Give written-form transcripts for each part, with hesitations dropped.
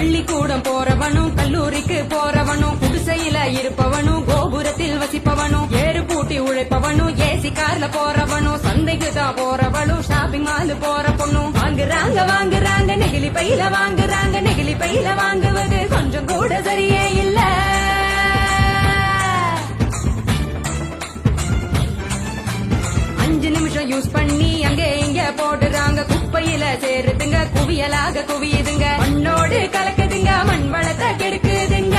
பள்ளிக்கூடம் போறவனும் கல்லூரிக்கு போறவனும் குடிசையில இருப்பவனும் கோபுரத்தில் வசிப்பவனும் ஏறு பூட்டி உழைப்பவனும் ஏசி கார்ல போறவனும் சந்தைக்கு தான் போறவனும் ஷாப்பிங் மால் போற பொண்ணும் வாங்குறாங்க நெகிழி பையில வாங்குறாங்க நெகிழி பையில வாங்குவது கொஞ்சம் கூட சரியே இல்ல. 5 நிமிஷம் யூஸ் பண்ணி அங்கே இங்க போடுறாங்க குப்பையில சேருதுங்க குவியலாக குவியுதுங்க மண்ணோடு கலக்குதுங்க மண் வளத்தை கெடுக்குதுங்க.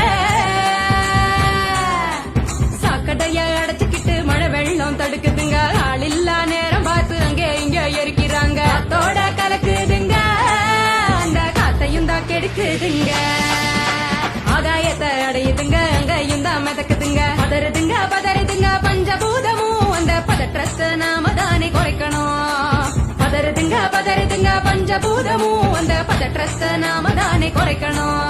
சாக்கடைய அடைச்சுக்கிட்டு மழை வெள்ளம் தடுக்குதுங்க ஆள் இல்லா நேரம் பார்த்து அங்கே இங்க எரிக்கிறாங்க காத்தோட கலக்குதுங்க அந்த காத்தையும் தான் கெடுக்குதுங்க. ஆகாயத்தை அடையுதுங்க அங்கையும் தான் மிதக்குதுங்க பதறுதுங்க பஞ்சபூதமும் அந்த பதற்றத்தை நாம தானே குறைக்கணும். பதறுதுங்க பஞ்சபூதமும் அந்த பதற்றத்தை நாம தானே குறைக்கணும்.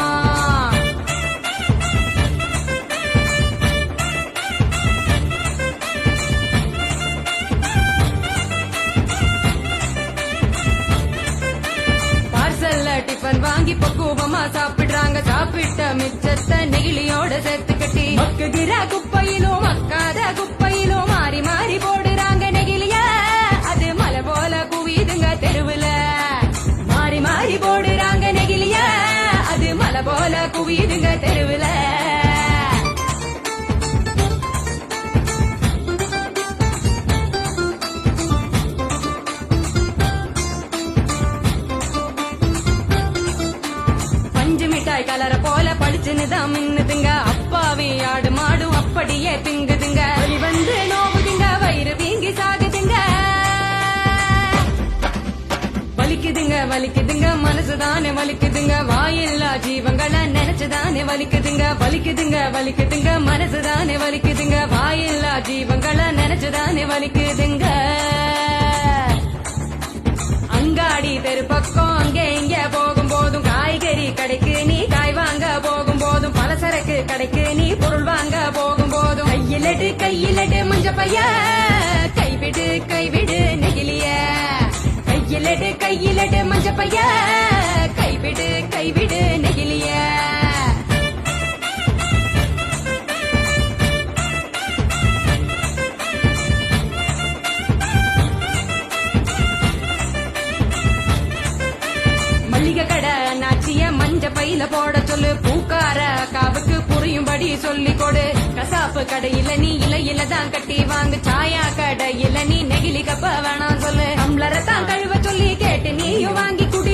டிஃபன் வாங்கி பக்குவமா சாப்பிடுறாங்க சாப்பிட்ட மிச்சத்தை நெகிழியோட சேர்த்து கட்டி மக்குகிற குப்பையிலும் மக்காத குப்பையிலும் மாறி மாறி போடுறாங்க நெகிழிய அது மலை போல குவியுதுங்க தெருவுல மாறி மாறி போடுறாங்க நெகிழிய அது மலை போல குவியுதுங்க தெருவுல. மிட்டாய் கலர போல பளிச்சுன்னுதான் மின்னுதுங்க அப்பாவி ஆடு மாடும் அப்படியே திங்குதுங்க வந்து நோவுதுங்க வயிறு வீங்கி சாகுதுங்க. வலிக்குதுங்க மனசுதானே வலிக்குதுங்க வாயில்லா ஜீவங்களை நினைச்சுதானே வலிக்குதுங்க மனசுதானே வலிக்குதுங்க வாயில்லா ஜீவங்களை நினைச்சுதானே வலிக்குதுங்க. அங்காடி தெரு பக்கம் அங்கே இங்க போகும் போதும் காய்கறி கடைக்கு நீ காய் வாங்க போகும் போதும் பலசரக்கு கடைக்கு நீ பொருள் வாங்க போகும் போதும் கையிலட்டு மஞ்ச பைய கைவிடு நெகிழிய கையிலட்டு மஞ்ச பைய கைவிடு நெகிழிய. மல்லிகை கடை நாச்சிய மஞ்ச பையில போட சொல்லு பூக்கார காவுக்கு புரியும்படி சொல்லி கொடு கசாப்பு கடையில நீ இலையில தான் கட்டி வாங்கு சாயா கடையில நீ நெகிழி கப்ப வேணாம் சொல்லு டம்ளரை தான் கழுவ சொல்லி கேட்டு நீயும் வாங்கி குடி